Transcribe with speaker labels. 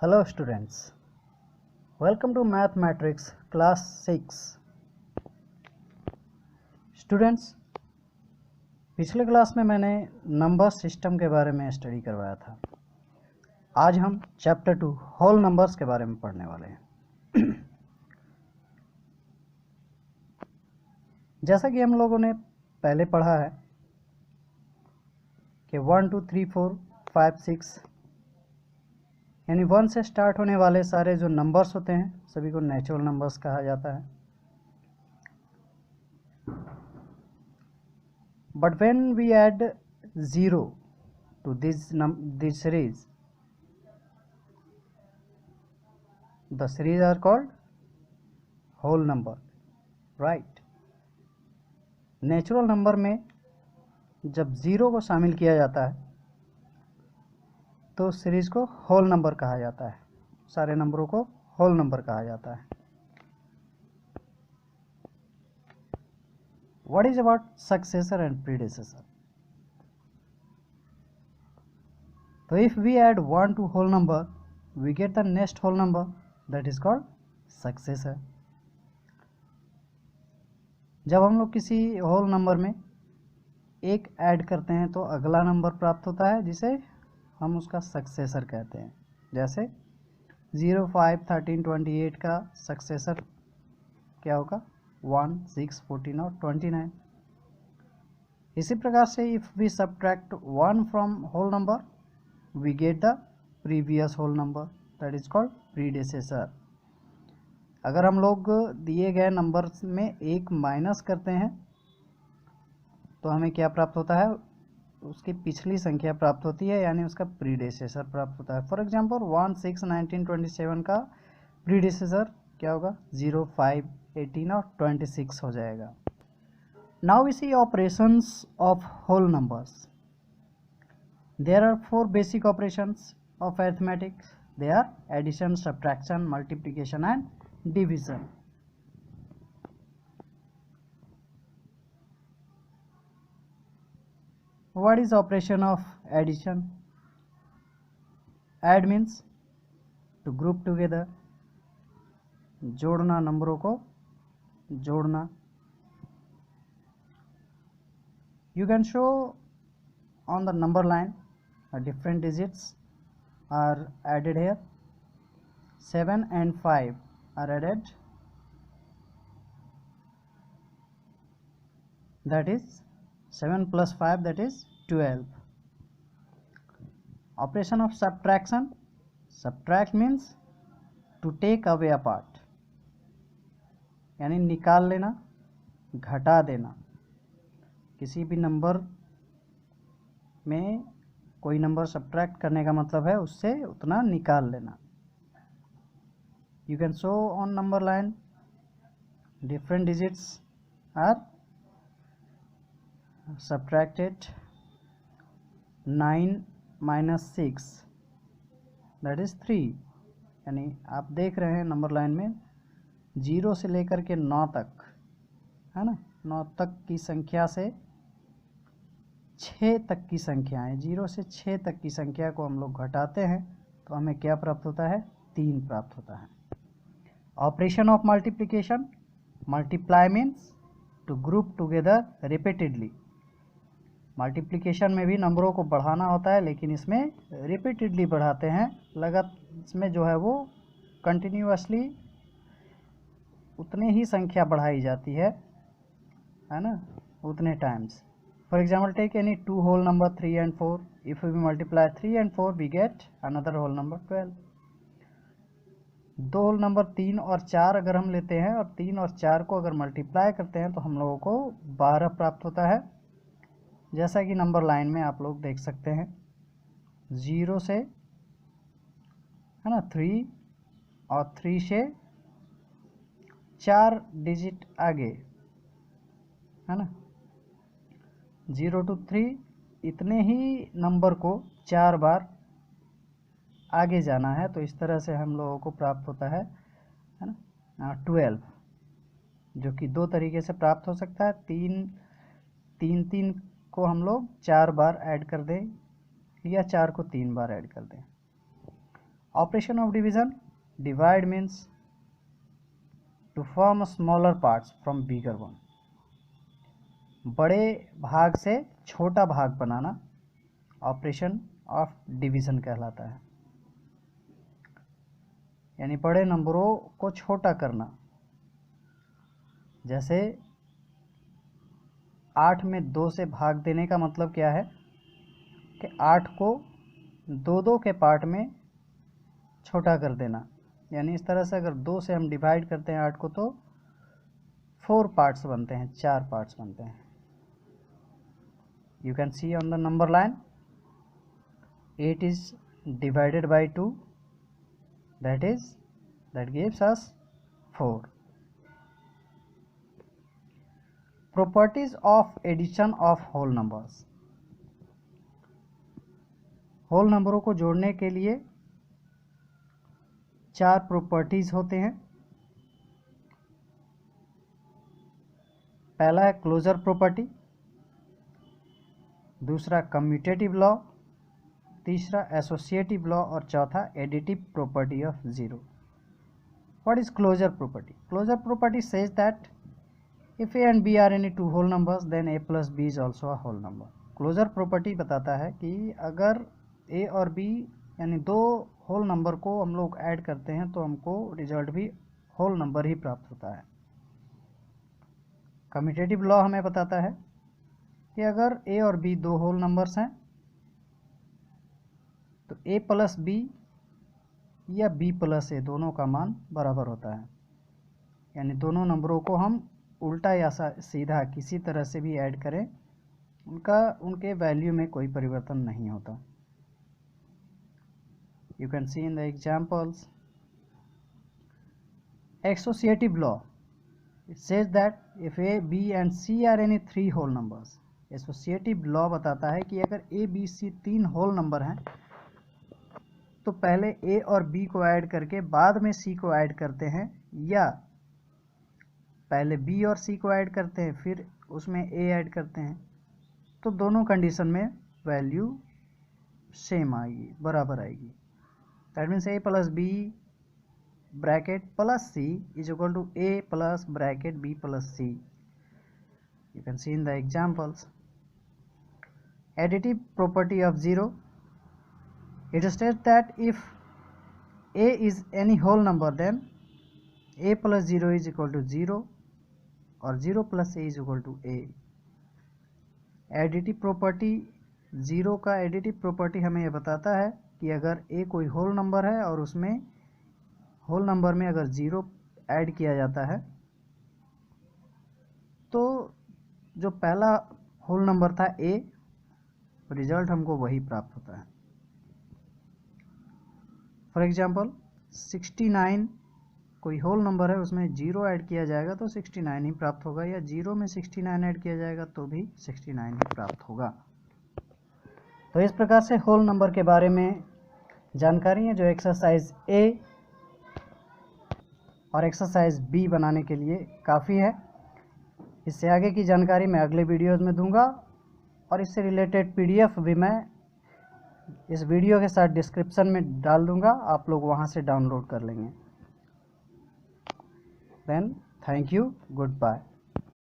Speaker 1: Hello students, welcome to Mathematics class 6. Students, पिछले class में मैंने नंबर सिस्टम के बारे में स्टडी करवाया था। आज हम चैप्टर 2 होल नंबर्स के बारे में पढ़ने वाले हैं। जैसा कि हम लोगों ने पहले पढ़ा है कि 1 2 3 4 5 6 यानी 1 से स्टार्ट होने वाले सारे जो नंबर्स होते हैं सभी को नेचुरल नंबर्स कहा जाता है। But when we add 0 to this series, the series are called whole number, right? Natural number में जब 0 को शामिल किया जाता है तो सीरीज को होल नंबर कहा जाता है। सारे नंबरों को होल नंबर कहा जाता है। What is about successor and predecessor? So if we add 1 to whole number, we get the next whole number, that is called successor. जब हम लोग किसी होल नंबर में एक ऐड करते हैं तो अगला नंबर प्राप्त होता है जिसे हम उसका सक्सेसर कहते हैं। जैसे 0 5 13 28 का सक्सेसर क्या होगा? 1 6 14 और 29। इसी प्रकार से if we subtract 1 from whole number we get the previous whole number, that is called predecessor. अगर हम लोग दिए गए नंबर में एक माइनस करते हैं तो हमें क्या प्राप्त होता है? उसकी पिछली संख्या प्राप्त होती है, यानी उसका प्रीडेसेसर प्राप्त होता है। फॉर एग्जांपल 1 6 19 27 का प्रीडेसेसर क्या होगा? 0 5 18 और 26 हो जाएगा। Now we see operations of whole numbers. There are 4 basic operations of arithmetics. They are addition, subtraction, multiplication and division. What is operation of addition? Add means to group together, जोड़ना, नंबरों को जोड़ना। You can show on the number line different digits are added here. 7 and 5 are added, that is 7 plus 5, that is 12. Operation of subtraction. Subtract means to take away a part, यानी निकाल लेना, घटा देना। किसी भी नंबर में कोई number subtract करने का मतलब है उससे उतना निकाल लेना। You can show on number line different digits are subtracted. 9 minus 6, that is 3। यानी आप देख रहे हैं नंबर लाइन में 0 से लेकर के 9 तक, है ना, 9 तक की संख्या से 6 तक की संख्याएं, 0 से 6 तक की संख्या को हम लोग घटाते हैं तो हमें क्या प्राप्त होता है? 3 प्राप्त होता है। Operation of multiplication. Multiply means to group together repeatedly. Multiplication में भी नंबरों को बढ़ाना होता है, लेकिन इसमें रिपीटेडली बढ़ाते हैं। इसमें जो है वो कंटिन्यूअसली उतनी ही संख्या बढ़ाई जाती है ना, उतने times. For example take any 2 whole number 3 and 4। If we multiply 3 and 4 we get another whole number 12। 2 whole number 3 और 4 अगर हम लेते हैं और 3 और 4 को अगर मल्टीप्लाई करते हैं तो हम लोगों को 12 प्राप्त होता है। जैसा कि नंबर लाइन में आप लोग देख सकते हैं 0 से, है ना, 3 और 3 से 4 डिजिट आगे, है ना, 0 to 3 इतने ही नंबर को 4 बार आगे जाना है। तो इस तरह से हम लोगों को प्राप्त होता है ना 12, जो कि 2 तरीके से प्राप्त हो सकता है। 3 को हम लोग 4 बार ऐड कर दें या 4 को 3 बार ऐड कर दें। Operation of division, divide means to form smaller parts from bigger one, बड़े भाग से छोटा भाग बनाना ऑपरेशन ऑफ डिवीजन कहलाता है, यानी बड़े नंबरों को छोटा करना। जैसे 8 में 2 से भाग देने का मतलब क्या है कि 8 को 2-2 के पार्ट में छोटा कर देना, यानी इस तरह से अगर 2 से हम डिवाइड करते हैं 8 को तो 4 पार्ट्स बनते हैं, 4 पार्ट्स बनते हैं। You can see on the number line 8 is divided by 2, that gives us 4. Properties of addition of whole numbers, whole नंबरों को जोड़ने के लिए 4 प्रॉपर्टीज होते हैं। पहला है क्लोजर प्रॉपर्टी, दूसरा कम्यूटेटिव लॉ, तीसरा एसोसिएटिव लॉ और चौथा additive property of zero. What is closure property? Closure property says that if A and B are any two whole numbers then A plus B is also a whole number. Closure property बताता है कि अगर ए और B यानी 2 whole number को हम लोग add करते हैं तो हमको रिजल्ट भी होल नंबर ही प्राप्त होता है। कम्यूटेटिव लॉ हमें बताता है कि अगर ए और बी 2 होल नंबर्स हैं तो ए प्लस बी या बी प्लस ए दोनों का मान बराबर होता है, यानी दोनों नंबरों को हम उल्टा या सीधा किसी तरह से भी ऐड करें उनके वैल्यू में कोई परिवर्तन नहीं होता। You can see in the examples. Associative law, it says that if A, B and C are any 3 whole numbers. Associative law बताता है कि अगर A, B, C 3 whole number हैं तो पहले A और B को ऐड करके बाद में C को ऐड करते हैं, या पहले B और C को ऐड करते हैं फिर उसमें A ऐड करते हैं, तो दोनों कंडीशन में वैल्यू सेम आएगी, बराबर आएगी। That means A plus B bracket plus C is equal to A plus bracket B plus C. You can see in the examples. Additive property of zero. It states that if A is any whole number then A plus 0 is equal to 0 or 0 plus A is equal to A. Additive property, zero का additive property हमें यह बताता है कि अगर ए कोई whole number है और उसमें होल नंबर में अगर 0 ऐड किया जाता है तो जो पहला होल नंबर था ए, रिजल्ट हमको वही प्राप्त होता है। फॉर एग्जांपल 69 कोई होल नंबर है उसमें 0 ऐड किया जाएगा तो 69 ही प्राप्त होगा, या 0 में 69 ऐड किया जाएगा तो भी 69 ही प्राप्त होगा। तो इस प्रकार से होल नंबर के बारे में जानकारी है जो एक्सरसाइज ए और एक्सरसाइज बी बनाने के लिए काफ़ी है। इससे आगे की जानकारी मैं अगले वीडियोस में दूंगा और इससे रिलेटेड पीडीएफ भी मैं इस वीडियो के साथ डिस्क्रिप्शन में डाल दूंगा, आप लोग वहां से डाउनलोड कर लेंगे। Then thank you, good bye.